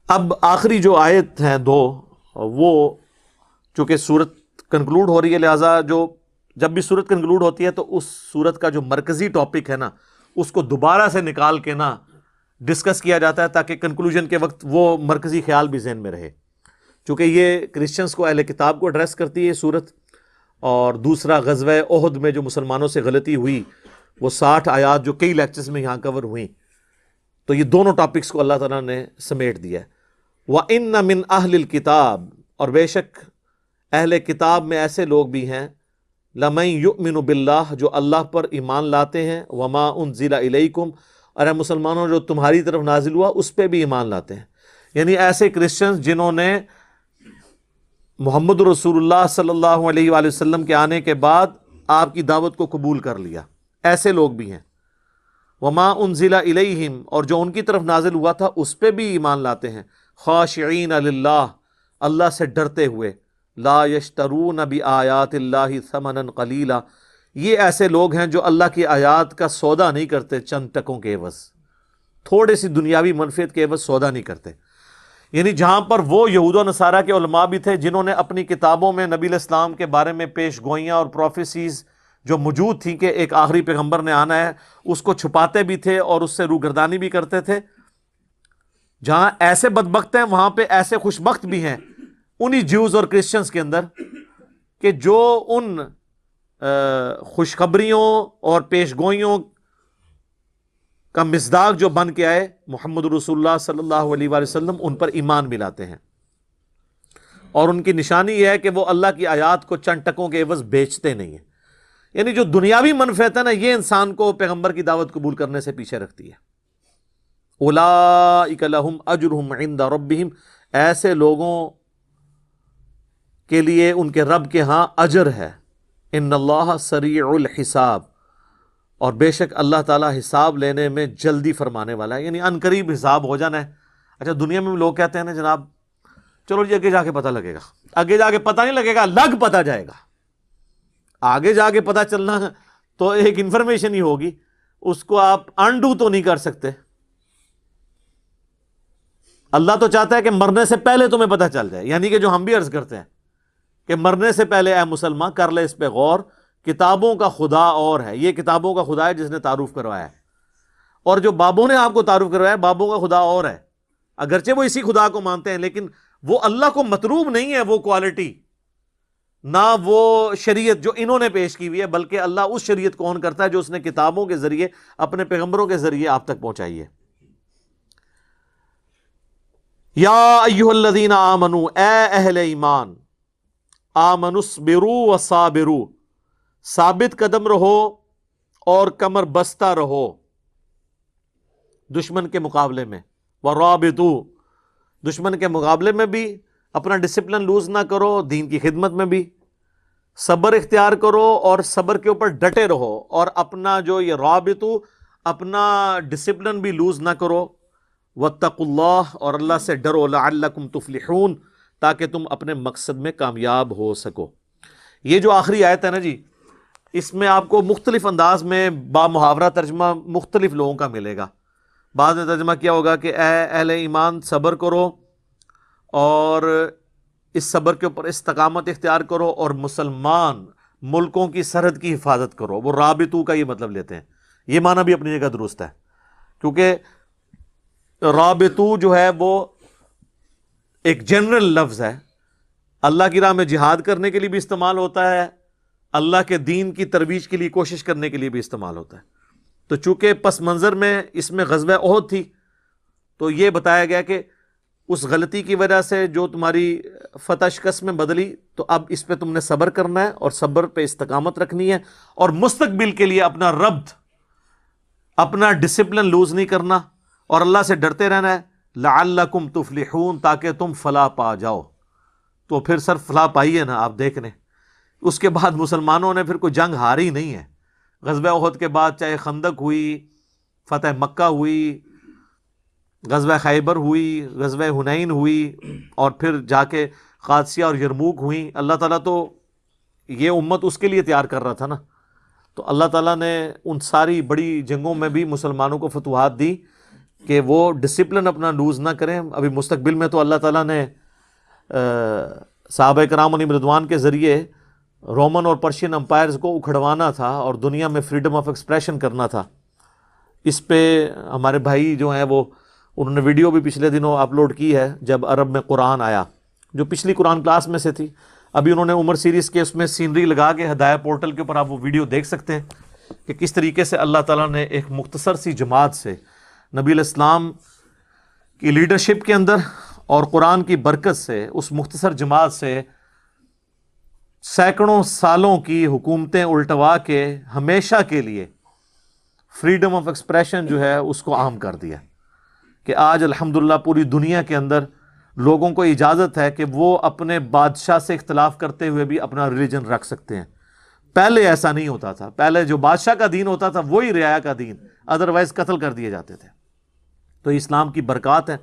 اب آخری جو آیت ہیں دو، وہ چونکہ صورت کنکلوڈ ہو رہی ہے، لہٰذا جب بھی صورت کنکلوڈ ہوتی ہے تو اس صورت کا جو مرکزی ٹاپک ہے نا اس کو دوبارہ سے نکال کے نا ڈسکس کیا جاتا ہے تاکہ کنکلوژن کے وقت وہ مرکزی خیال بھی ذہن میں رہے. چونکہ یہ کرسچنس کو، اہل کتاب کو ایڈریس کرتی ہے صورت، اور دوسرا غزوہ احد میں جو مسلمانوں سے غلطی ہوئی وہ 60 آیات جو کئی لیکچرز میں یہاں کور ہوئیں، تو یہ دونوں ٹاپکس کو اللہ تعالیٰ نے سمیٹ دیا ہے. وَإِنَّ مِنْ أَهْلِ الْكِتَابِ، اور بے شک اہل کتاب میں ایسے لوگ بھی ہیں، لَمَن يُؤْمِنُ بِاللَّهِ، جو اللہ پر ایمان لاتے ہیں، وَمَا أُنزِلَ إِلَيْكُمْ، اور اے مسلمانوں جو تمہاری طرف نازل ہوا اس پہ بھی ایمان لاتے ہیں. یعنی ایسے کرسچنز جنہوں نے محمد رسول اللہ صلی اللہ علیہ وآلہ وسلم کے آنے کے بعد آپ کی دعوت کو قبول کر لیا، ایسے لوگ بھی ہیں. وما انزل الیہم، اور جو ان کی طرف نازل ہوا تھا اس پہ بھی ایمان لاتے ہیں. خاشعین للہ، اللہ سے ڈرتے ہوئے. لا یشترون بآیات اللہ ثمنا قلیلا، یہ ایسے لوگ ہیں جو اللہ کی آیات کا سودا نہیں کرتے چند ٹکوں کے عوض، تھوڑے سی دنیاوی منفعت کے عوض سودا نہیں کرتے. یعنی جہاں پر وہ یہود و نصارہ کے علماء بھی تھے جنہوں نے اپنی کتابوں میں نبی علیہ السلام کے بارے میں پیش گوئیاں اور پروفیسیز جو موجود تھیں کہ ایک آخری پیغمبر نے آنا ہے، اس کو چھپاتے بھی تھے اور اس سے روگردانی بھی کرتے تھے. جہاں ایسے بدبخت ہیں وہاں پہ ایسے خوشبخت بھی ہیں انہی جیوز اور کرسچنز کے اندر کہ جو ان خوشخبریوں اور پیش گوئیوں کا مصداق جو بن کے آئے محمد رسول اللہ صلی اللہ علیہ وآلہ وسلم، ان پر ایمان ملاتے ہیں. اور ان کی نشانی یہ ہے کہ وہ اللہ کی آیات کو چند ٹکوں کے عوض بیچتے نہیں ہیں. یعنی جو دنیاوی منفعت ہے نا، یہ انسان کو پیغمبر کی دعوت قبول کرنے سے پیچھے رکھتی ہے. اولئک لہم اجرہم عند ربہم، ایسے لوگوں کے لیے ان کے رب کے ہاں اجر ہے. ان اللہ سریع الحساب، اور بے شک اللہ تعالیٰ حساب لینے میں جلدی فرمانے والا ہے. یعنی ان قریب حساب ہو جانا ہے. اچھا دنیا میں لوگ کہتے ہیں نا جناب چلو جی آگے جا کے پتہ لگے گا، آگے جا کے پتہ نہیں لگے گا، لگ پتہ جائے گا. آگے جا کے پتہ چلنا تو ایک انفارمیشن ہی ہوگی، اس کو آپ انڈو تو نہیں کر سکتے. اللہ تو چاہتا ہے کہ مرنے سے پہلے تمہیں پتہ چل جائے. یعنی کہ جو ہم بھی عرض کرتے ہیں کہ مرنے سے پہلے اے مسلمان کر لے اس پہ غور، کتابوں کا خدا اور ہے، یہ کتابوں کا خدا ہے جس نے تعارف کروایا ہے، اور جو بابوں نے آپ کو تعارف کروایا ہے بابوں کا خدا اور ہے. اگرچہ وہ اسی خدا کو مانتے ہیں لیکن وہ اللہ کو مطلوب نہیں ہے وہ کوالٹی، نہ وہ شریعت جو انہوں نے پیش کی ہوئی ہے، بلکہ اللہ اس شریعت کو اون کرتا ہے جو اس نے کتابوں کے ذریعے اپنے پیغمبروں کے ذریعے آپ تک پہنچائی ہے. یا ایھا الذین آمنوا، اے اہل ایمان، آمنوا اصبروا وصابروا، ثابت قدم رہو اور کمر بستہ رہو دشمن کے مقابلے میں. ورابطوا، دشمن کے مقابلے میں بھی اپنا ڈسپلن لوز نہ کرو، دین کی خدمت میں بھی صبر اختیار کرو اور صبر کے اوپر ڈٹے رہو، اور اپنا جو یہ رابطو اپنا ڈسپلن بھی لوز نہ کرو. واتقوا اللہ، اور اللہ سے ڈرو، لعلکم تفلحون، تاکہ تم اپنے مقصد میں کامیاب ہو سکو. یہ جو آخری آیت ہے نا جی، اس میں آپ کو مختلف انداز میں با محاورہ ترجمہ مختلف لوگوں کا ملے گا. بعض نے ترجمہ کیا ہوگا کہ اے اہل ایمان صبر کرو اور اس صبر کے اوپر استقامت اختیار کرو، اور مسلمان ملکوں کی سرحد کی حفاظت کرو. وہ رابطو کا یہ مطلب لیتے ہیں. یہ معنی بھی اپنی جگہ درست ہے، کیونکہ رابطو جو ہے وہ ایک جنرل لفظ ہے، اللہ کی راہ میں جہاد کرنے کے لیے بھی استعمال ہوتا ہے، اللہ کے دین کی ترویج کے لیے کوشش کرنے کے لیے بھی استعمال ہوتا ہے. تو چونکہ پس منظر میں اس میں غزوہ احد تھی تو یہ بتایا گیا کہ اس غلطی کی وجہ سے جو تمہاری فتح شکست میں بدلی، تو اب اس پہ تم نے صبر کرنا ہے اور صبر پہ استقامت رکھنی ہے، اور مستقبل کے لیے اپنا ربط، اپنا ڈسپلن لوز نہیں کرنا، اور اللہ سے ڈرتے رہنا ہے. لعلکم تفلحون، تاکہ تم فلاح پا جاؤ. تو پھر سر فلاح پائی ہے نا آپ دیکھ لیں. اس کے بعد مسلمانوں نے پھر کوئی جنگ ہاری نہیں ہے. غزوہ احد کے بعد چاہے خندق ہوئی، فتح مکہ ہوئی، غزوہ خیبر ہوئی، غزوہ حنین ہوئی، اور پھر جا کے قادسیہ اور یرموک ہوئیں، اللہ تعالیٰ تو یہ امت اس کے لیے تیار کر رہا تھا نا. تو اللہ تعالیٰ نے ان ساری بڑی جنگوں میں بھی مسلمانوں کو فتوحات دی کہ وہ ڈسپلن اپنا لوز نہ کریں. ابھی مستقبل میں تو اللہ تعالیٰ نے صحابہ کرام علیہم رضوان کے ذریعے رومن اور پرشین امپائرز کو اکھڑوانا تھا اور دنیا میں فریڈم آف ایکسپریشن کرنا تھا. اس پہ ہمارے بھائی جو ہیں وہ انہوں نے ویڈیو بھی پچھلے دنوں اپلوڈ کی ہے جب عرب میں قرآن آیا، جو پچھلی قرآن کلاس میں سے تھی. ابھی انہوں نے عمر سیریز کے اس میں سینری لگا کے ہدایہ پورٹل کے اوپر آپ وہ ویڈیو دیکھ سکتے ہیں کہ کس طریقے سے اللہ تعالیٰ نے ایک مختصر سی جماعت سے نبی علیہ السلام کی لیڈرشپ کے اندر اور قرآن کی برکت سے اس مختصر جماعت سے سینکڑوں سالوں کی حکومتیں الٹوا کے ہمیشہ کے لیے فریڈم آف ایکسپریشن جو ہے اس کو عام کر دیا کہ آج الحمدللہ پوری دنیا کے اندر لوگوں کو اجازت ہے کہ وہ اپنے بادشاہ سے اختلاف کرتے ہوئے بھی اپنا ریلیجن رکھ سکتے ہیں. پہلے ایسا نہیں ہوتا تھا. پہلے جو بادشاہ کا دین ہوتا تھا وہی رعایا کا دین، ادروائز قتل کر دیے جاتے تھے. تو اسلام کی برکات ہے